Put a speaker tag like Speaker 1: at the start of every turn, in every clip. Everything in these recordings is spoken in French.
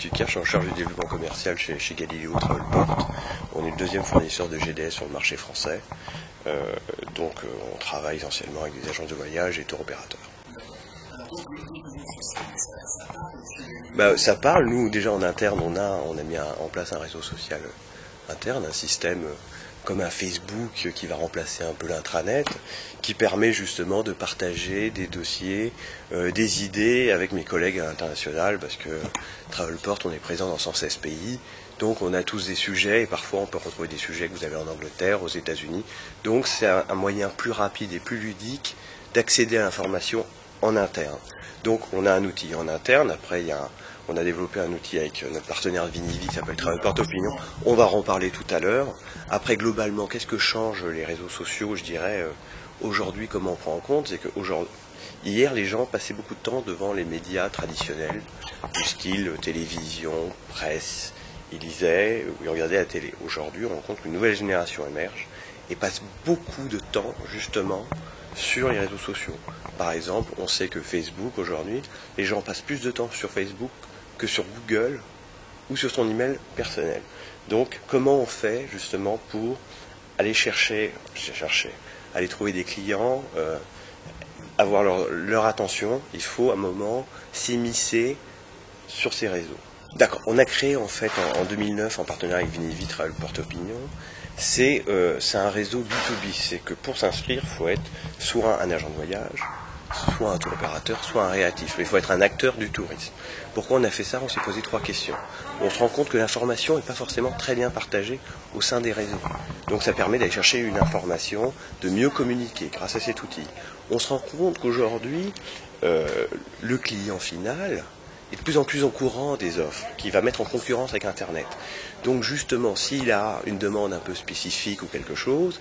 Speaker 1: Tucker, je suis en charge du développement commercial chez Galileo Travelport. On est le deuxième fournisseur de GDS sur le marché français. On travaille essentiellement avec des agences de voyage et tour opérateurs. Ça parle, nous déjà en interne, on a mis en place un réseau social interne, un système comme un Facebook qui va remplacer un peu l'intranet, qui permet justement de partager des dossiers, des idées avec mes collègues à l'international, parce que Travelport, on est présent dans 116 pays, donc on a tous des sujets, et parfois on peut retrouver des sujets que vous avez en Angleterre, aux États-Unis, donc c'est un moyen plus rapide et plus ludique d'accéder à l'information en interne. Donc on a un outil en interne, après on a développé un outil avec notre partenaire Vinivi qui s'appelle Travelport Opinion, on va en parler tout à l'heure. Après globalement, qu'est-ce que changent les réseaux sociaux, je dirais, aujourd'hui, comment on prend en compte, c'est que hier les gens passaient beaucoup de temps devant les médias traditionnels, du style télévision, presse, ils lisaient, ils regardaient la télé. Aujourd'hui on rencontre qu'une nouvelle génération émerge et passe beaucoup de temps justement sur les réseaux sociaux. Par exemple, on sait que Facebook, aujourd'hui, les gens passent plus de temps sur Facebook que sur Google ou sur son email personnel. Donc, comment on fait justement pour aller aller trouver des clients, avoir leur attention? Il faut à un moment s'immiscer sur ces réseaux. D'accord, on a créé en fait en 2009 en partenariat avec Vinivi Travelport Opinion. C'est un réseau B2B, c'est que pour s'inscrire, il faut être soit un agent de voyage, soit un tour opérateur, soit un réactif. Mais il faut être un acteur du tourisme. Pourquoi on a fait ça? On s'est posé 3 questions. On se rend compte que l'information n'est pas forcément très bien partagée au sein des réseaux. Donc ça permet d'aller chercher une information, de mieux communiquer grâce à cet outil. On se rend compte qu'aujourd'hui, le client final est de plus en plus au courant des offres, qui va mettre en concurrence avec Internet. Donc justement, s'il a une demande un peu spécifique ou quelque chose,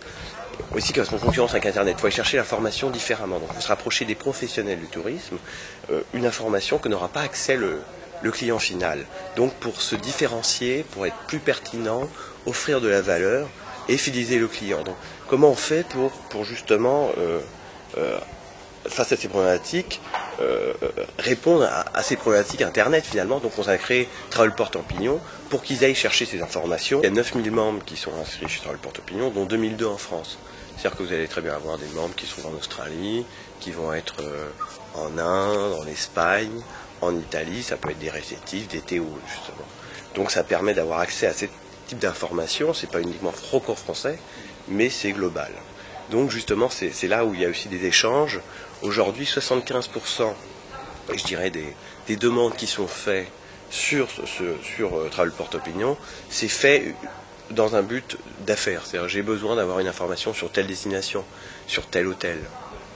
Speaker 1: aussi qu'il va être en concurrence avec Internet, il faut aller chercher l'information différemment. Donc il faut se rapprocher des professionnels du tourisme, une information que n'aura pas accès le client final. Donc pour se différencier, pour être plus pertinent, offrir de la valeur et fidéliser le client. Donc comment on fait pour justement, face à ces problématiques, répondre à ces problématiques Internet finalement. Donc on a créé Travelport Opinion pour qu'ils aillent chercher ces informations. Il y a 9000 membres qui sont inscrits chez Travelport Opinion, dont 2002 en France. C'est-à-dire que vous allez très bien avoir des membres qui sont en Australie, qui vont être en Inde, en Espagne, en Italie, ça peut être des réceptifs, des TO justement. Donc ça permet d'avoir accès à ce type d'informations, c'est pas uniquement franco-français, mais c'est global. Donc justement c'est là où il y a aussi des échanges. Aujourd'hui 75%, je dirais, des demandes qui sont faites sur Travelport Opinion, c'est fait dans un but d'affaires. C'est-à-dire j'ai besoin d'avoir une information sur telle destination, sur tel hôtel,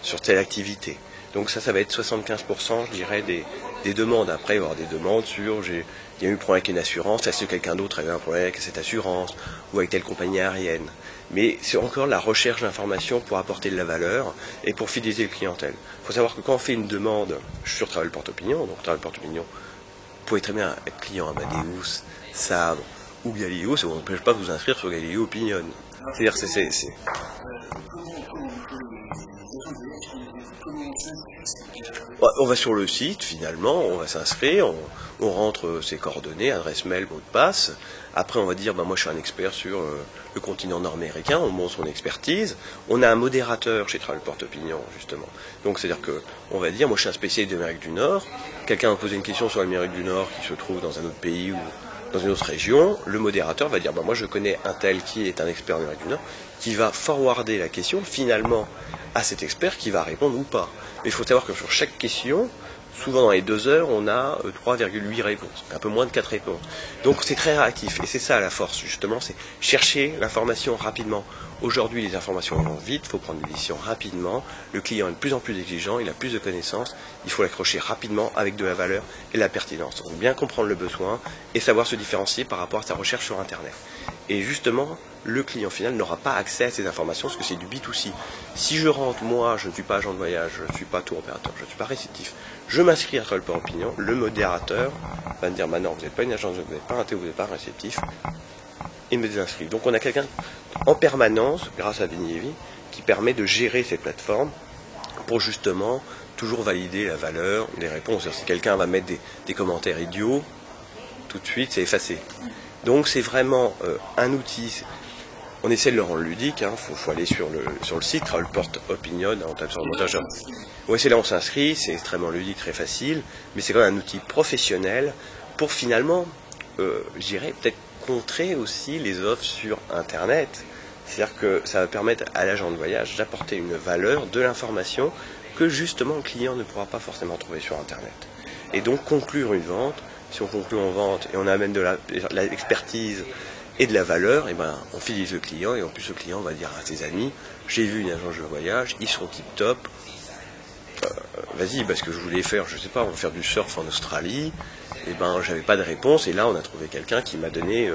Speaker 1: sur telle activité. Donc ça va être 75%, je dirais, des demandes. Après, il va y avoir des demandes sur il y a eu un problème avec une assurance, est-ce que quelqu'un d'autre a eu un problème avec cette assurance, ou avec telle compagnie aérienne. Mais c'est encore la recherche d'informations pour apporter de la valeur et pour fidéliser le clientèle. Il faut savoir que quand on fait une demande sur Travelport Opinion, donc Travelport Opinion, vous pouvez très bien être client Amadeus, Sabre ou Galileo, ça ne vous empêche pas de vous inscrire sur Galileo Opinion. C'est-à-dire on va sur le site, finalement, on va s'inscrire, on rentre ses coordonnées, adresse mail, mot de passe. Après, on va dire, moi je suis un expert sur le continent nord-américain, on montre son expertise. On a un modérateur chez Travelport Opinion, justement. Donc, c'est-à-dire qu'on va dire, moi je suis un spécialiste de l'Amérique du Nord. Quelqu'un va poser une question sur l'Amérique du Nord qui se trouve dans un autre pays ou dans une autre région. Le modérateur va dire, moi je connais un tel qui est un expert de l'Amérique du Nord, qui va forwarder la question, finalement, à cet expert qui va répondre ou pas. Mais il faut savoir que sur chaque question, souvent dans les 2 heures, on a 3,8 réponses, un peu moins de 4 réponses. Donc c'est très réactif, et c'est ça la force justement, c'est chercher l'information rapidement. Aujourd'hui les informations vont vite, il faut prendre des décisions rapidement, le client est de plus en plus exigeant, il a plus de connaissances, il faut l'accrocher rapidement avec de la valeur et de la pertinence. Donc bien comprendre le besoin et savoir se différencier par rapport à sa recherche sur Internet. Et justement, le client final n'aura pas accès à ces informations parce que c'est du B2C. Si je rentre, moi, je ne suis pas agent de voyage, je ne suis pas tour opérateur, je ne suis pas réceptif, je m'inscris à Travelport Opinion, le modérateur va me dire, non, vous n'êtes pas une agence, vous n'êtes pas un TO, vous n'êtes pas un réceptif, et me désinscrit. Donc on a quelqu'un en permanence, grâce à Vinivi, qui permet de gérer ces plateformes pour justement toujours valider la valeur des réponses. Si quelqu'un va mettre des commentaires idiots, tout de suite, c'est effacé. Donc c'est vraiment un outil. On essaie de le rendre ludique, faut aller sur le site, Travelport Opinion, on tape sur le montage. Ouais, c'est là où on s'inscrit, c'est extrêmement ludique, très facile, mais c'est quand même un outil professionnel pour finalement, je dirais, peut-être contrer aussi les offres sur Internet. C'est-à-dire que ça va permettre à l'agent de voyage d'apporter une valeur, de l'information que justement le client ne pourra pas forcément trouver sur Internet. Et donc conclure une vente, si on conclut en vente et on amène de l'expertise et de la valeur, et ben on fidélise le client et en plus le client va dire à ses amis, j'ai vu une agence de voyage, ils sont tip top, vas-y, parce que je voulais faire, je sais pas, on va faire du surf en Australie, et ben j'avais pas de réponse et là on a trouvé quelqu'un qui m'a donné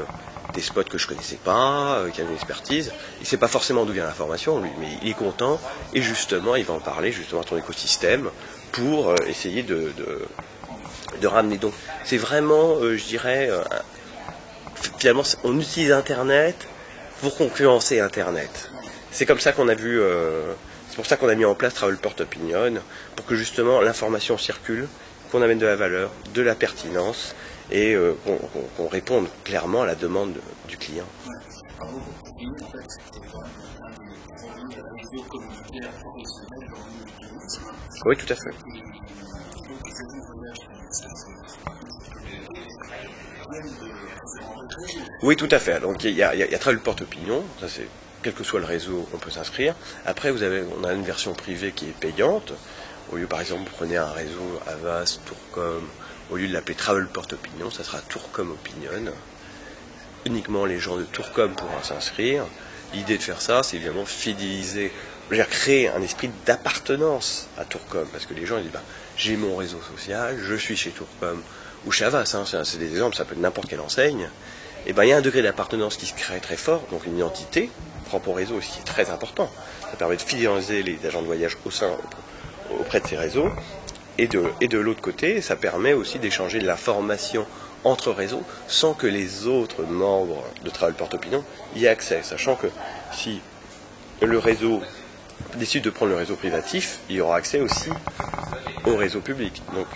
Speaker 1: des spots que je connaissais pas, qui avait une expertise. Il sait pas forcément d'où vient l'information lui, mais il est content et justement il va en parler justement à ton écosystème pour essayer de ramener. Donc c'est vraiment, je dirais, finalement on utilise Internet pour concurrencer Internet. C'est comme ça qu'on a vu, c'est pour ça qu'on a mis en place Travelport Opinion, pour que justement l'information circule, qu'on amène de la valeur, de la pertinence et qu'on réponde clairement à la demande du client. Oui, tout à fait. Oui, tout à fait. Donc il y a Travelport Opinion, ça c'est quel que soit le réseau, on peut s'inscrire. Après, on a une version privée qui est payante. Au lieu, par exemple, vous prenez un réseau Havas, Tourcom, au lieu de l'appeler Travelport Opinion, ça sera Tourcom Opinion. Uniquement les gens de Tourcom pourront s'inscrire. L'idée de faire ça, c'est évidemment fidéliser, créer un esprit d'appartenance à Tourcom. Parce que les gens ils disent, j'ai mon réseau social, je suis chez Tourcom ou chez Havas, c'est des exemples, ça peut être n'importe quelle enseigne. Et il y a un degré d'appartenance qui se crée très fort, donc une identité propre au réseau aussi, qui est très important. Ça permet de fidéliser les agents de voyage auprès de ces réseaux. Et de l'autre côté, ça permet aussi d'échanger de l'information entre réseaux sans que les autres membres de Travelport Opinion y aient accès. Sachant que si le réseau décide de prendre le réseau privatif, il y aura accès aussi au réseau public. Donc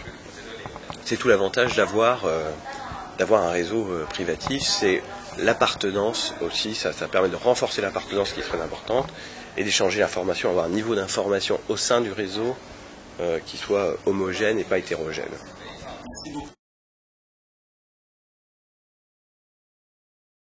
Speaker 1: c'est tout l'avantage d'avoir un réseau privatif, c'est l'appartenance aussi, ça permet de renforcer l'appartenance qui est très importante et d'échanger l'information, avoir un niveau d'information au sein du réseau qui soit homogène et pas hétérogène.